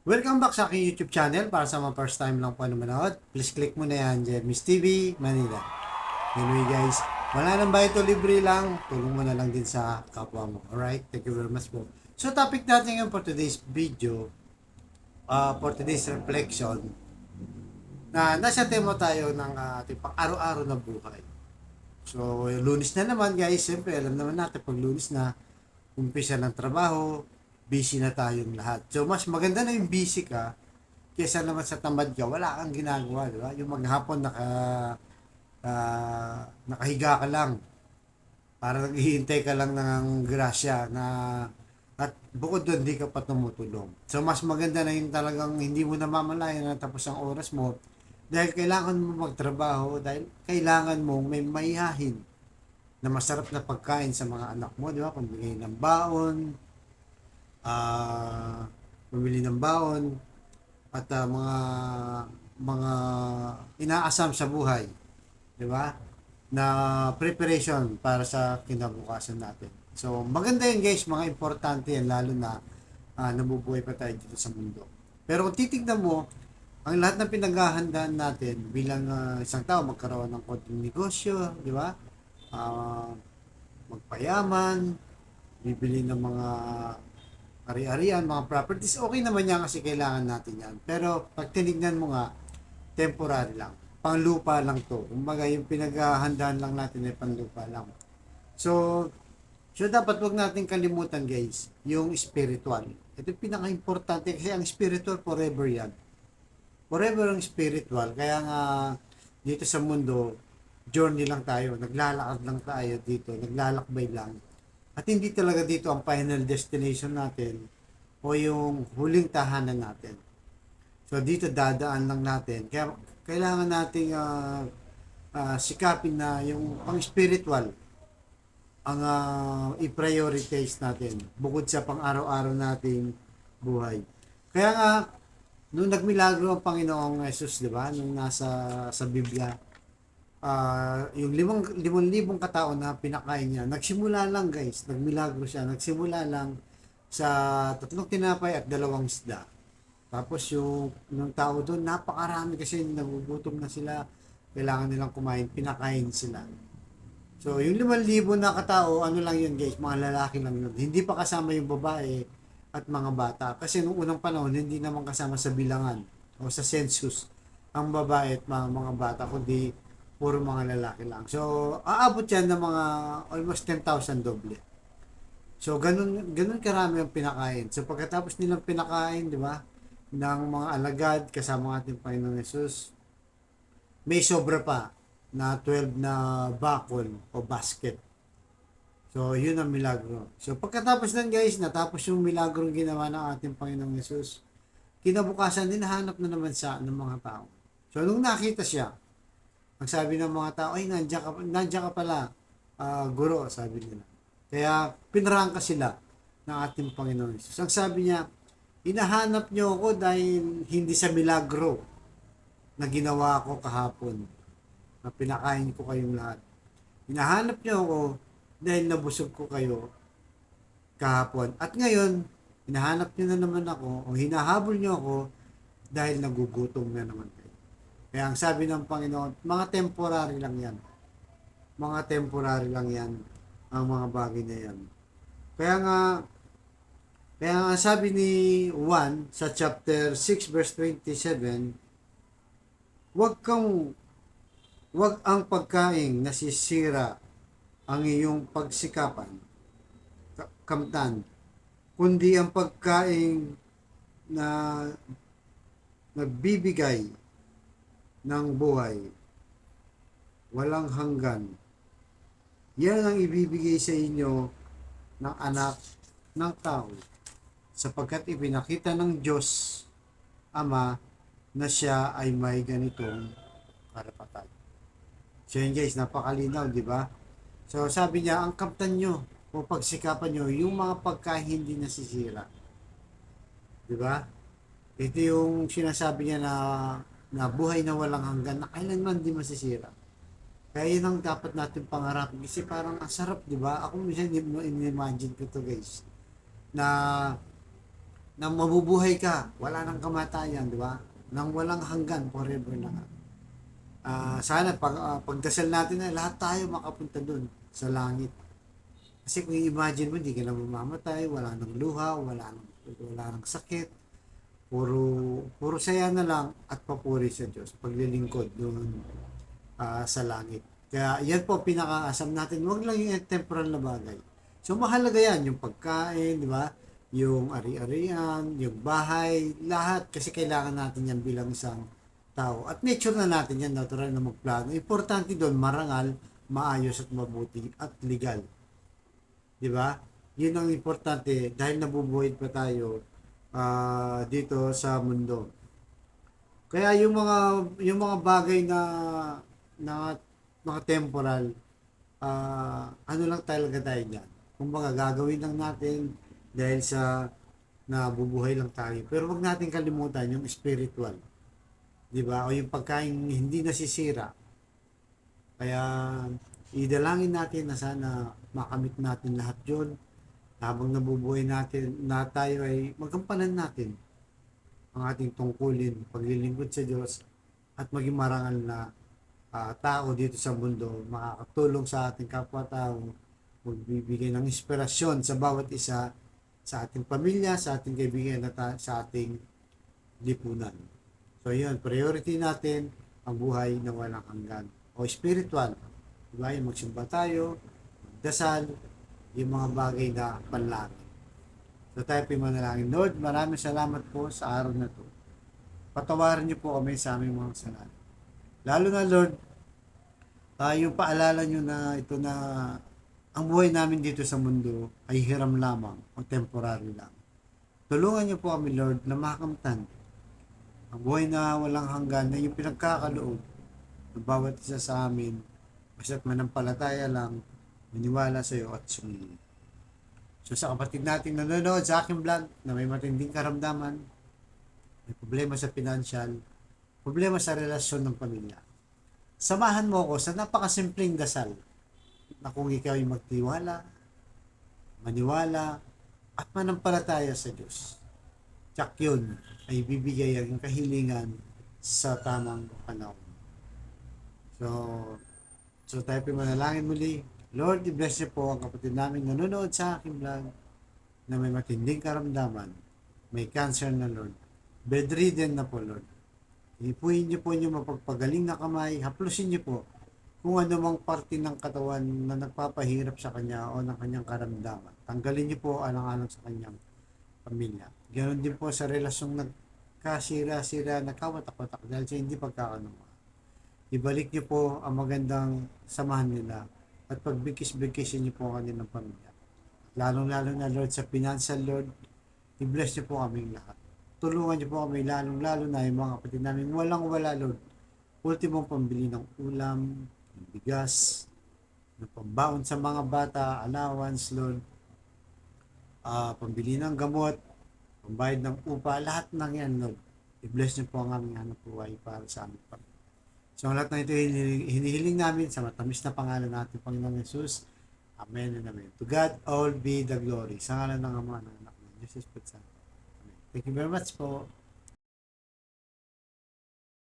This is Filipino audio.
Welcome back sa aking YouTube channel. Para sa mga first time lang po na manood, please click mo na yan, Jermis TV, Manila. Anyway guys, wala nang bayad to, libre lang. Tulong mo na lang din sa kapwa mo. Alright, thank you very much po. So topic natin ngayon for today's video, for today's reflection, na nasa tema tayo ng ating pang-araw-araw na buhay. So, lunes na naman guys, siyempre alam naman natin pag lunes na, umpisa ng trabaho, busy na tayong lahat. So, mas maganda na yung busy ka, kesa naman sa tamad ka, wala kang ginagawa, di ba? Yung maghapon nakahiga ka lang, para naghihintay ka lang ng grasya na at bukod doon, di ka pa tumutulong. So, mas maganda na yung talagang hindi mo namamalayan na tapos ang oras mo dahil kailangan mo magtrabaho, dahil kailangan mo may maihahin na masarap na pagkain sa mga anak mo, di ba? Pambigay ng baon, ah, bumili ng baon, at mga inaasam sa buhay, di ba? Na preparation para sa kinabukasan natin. So, maganda yun guys, mga importante yan, lalo na nabubuhay pa tayo dito sa mundo. Pero kung titignan mo, ang lahat ng pinaghahandaan natin bilang isang tao, magkaroon ng konting negosyo, di ba? Ah, magpayaman, bibili ng mga ari-arian, mga properties, okay naman yan kasi kailangan natin yan. Pero pag tinignan mo nga, temporary lang. Panglupa lang to. Kumbaga yung pinaghahandaan lang natin ay panglupa lang. So, dapat wag natin kalimutan guys, yung spiritual. Ito yung pinaka-importante kasi ang spiritual forever yan. Forever ang spiritual. Kaya nga dito sa mundo, journey lang tayo. Naglalakad lang tayo dito. Naglalakbay lang. At hindi talaga dito ang final destination natin o yung huling tahanan natin. So dito dadaan lang natin. Kaya kailangan nating sikapin na yung pang-spiritual ang i-prioritize natin bukod sa pang-araw-araw nating buhay. Kaya nga, nung nagmilagro ang Panginoong Jesus, di ba? Nung nasa sa Biblia, yung limang libong katao na pinakain niya, nagsimula lang guys, nagmilagro siya, nagsimula lang sa tatlong tinapay at dalawang isda. Tapos yung tao doon, napakarami kasi nagugutom na sila, kailangan nilang kumain, pinakain sila. So, yung 5,000 na katao, ano lang yun guys, mga lalaki lang yun. Hindi pa kasama yung babae at mga bata. Kasi nung unang panahon, hindi naman kasama sa bilangan o sa census ang babae at mga bata, kundi puro mga lalaki lang. So, aabot yan ng mga almost 10,000 doble. So, ganun karami ang pinakain. So, pagkatapos nilang pinakain, di ba, ng mga alagad kasama ating Panginoon Jesus, may sobra pa na 12 na bakol o basket. So, yun ang milagro. So, pagkatapos nun guys, natapos yung milagro ginawa ng ating Panginoong Yesus, kinabukasan din hanap na naman sa ng mga tao. So, nung nakita siya, ang sabi ng mga tao, ay, nandiyan ka pala, guro, sabi nila. Kaya, pinarangka sila ng ating Panginoon Yesus. Ang sabi niya, hinahanap niyo ako dahil hindi sa milagro na ginawa ko kahapon, na pinakain ko kayong lahat. Hinahanap niyo ako dahil nabusog ko kayo kahapon. At ngayon, hinahanap niyo na naman ako o hinahabol niyo ako dahil nagugutom na naman kayo. Kaya ang sabi ng Panginoon, mga temporary lang yan. Mga temporary lang yan ang mga bagay na yan. Kaya nga, sabi ni Juan sa chapter 6 verse 27, wag kang wag ang pagkaing nasisira ang iyong pagsikapan, kamtan, kundi ang pagkain na nagbibigay ng buhay, walang hanggan. Yan ang ibibigay sa inyo ng anak ng tao, sapagkat ipinakita ng Diyos Ama na siya ay may ganitong karapatan. So yun guys, napakalinaw, di ba? So sabi niya, ang kamtan nyo o pagsikapan nyo, yung mga pagkain hindi nasisira. Di ba? Ito yung sinasabi niya na buhay na walang hanggan, na kailanman di masisira. Kaya yun ang dapat natin pangarapin. Kasi parang ang sarap, di ba? Ako minsan in-imagine ko to guys. Na na mabubuhay ka, wala nang kamatayan, di ba? Nang walang hanggan, forever na nga. Sana pagdasal natin na lahat tayo makapunta doon sa langit. Kasi kung imagine mo, hindi ka na mamamatay, wala nang luha, wala nang sakit, puro saya na lang at papuri sa Diyos, paglilingkod doon sa langit. Kaya yan po pinakaasam natin. Huwag lang yung temporal na bagay. So mahalaga yan, yung pagkain, di ba? Yung ari-arian, yung bahay, lahat kasi kailangan natin yan bilang isang tao. At nature na natin yan, natural na magplano. Importante doon, marangal, maayos at mabuti at legal. Di ba? Yun ang importante dahil nabubuhay pa tayo dito sa mundo. Kaya yung mga bagay na mga temporal, ano lang talaga tayo diyan. Kumbaga gagawin lang natin dahil sa nabubuhay lang tayo. Pero wag natin kalimutan yung spiritual, 'di ba? O yung pagkain hindi nasisira. Kaya idalangin natin na sana makamit natin lahat 'yon habang nabubuhay natin na tayo ay magampanan natin ang ating tungkulin, paglilingkod sa Diyos at maging marangal na tao dito sa mundo, makakatulong sa ating kapwa-tao, magbibigay ng inspirasyon sa bawat isa, sa ating pamilya, sa ating kaibigan at sa ating lipunan. So yun, priority natin ang buhay na walang hanggan o spiritual. Diba? Yung magsimba tayo, magdasal, yung mga bagay na panlangit. So tayo po manalangin. Lord, maraming salamat po sa araw na to. Patawarin niyo po kami sa aming mga kasalanan. Lalo na Lord, yung paalala niyo na ito na ang buhay namin dito sa mundo ay hiram lamang o temporary lang. Tulungan niyo po kami Lord na makamtan ang buhay na walang hanggan na yung pinagkakaloob ng bawat isa sa amin basta't manampalataya lang, maniwala sa iyo at sumunod. So sa kapatid nating nanonood sa aking vlog na may matinding karamdaman, may problema sa financial, problema sa relasyon ng pamilya, samahan mo ako sa napakasimpleng dasal na kung ikaw ay magtiwala, maniwala, at manampalataya sa Diyos. Tsak yun ay bibigay ang kahilingan sa tamang panahon. So tayo manalangin muli. Lord, i-bless niyo po ang kapatid namin nanonood sa aking vlog na may matinding karamdaman, may cancer na Lord, bedridden na po Lord. Ipuhin niyo po yung mapagpagaling na kamay, haplusin niyo po kung ano mang parte ng katawan na nagpapahirap sa kanya o ng kanyang karamdaman. Tanggalin niyo po alang-alang sa kanyang pamilya. Ganon din po sa relasyong nagkasira-sira, nagkawatak-watak dahil sa hindi pagkakanuha. Ibalik niyo po ang magandang samahan nila at pagbigkis-bigkisin niyo po ang kanilang pamilya. Lalong-lalo na Lord sa financial Lord, i-bless niyo po kaming lahat. Tulungan niyo po kami lalong-lalo na yung mga kapatid namin walang-wala Lord. Ultimong pambili ng ulam, ng bigas, ng pambaon sa mga bata, allowance Lord, pambili ng gamot, pambayad ng upa, lahat ng yan Lord. I-bless niyo po ang aming hanap buhay para sa aming pamilya. So ang lahat ng ito hinihiling namin sa matamis na pangalan natin Panginoong Jesus. Amen and amen. To God all be the glory. Sa ngalan ng Ama ng Anak ng Jesus. Amen. Thank you very much po.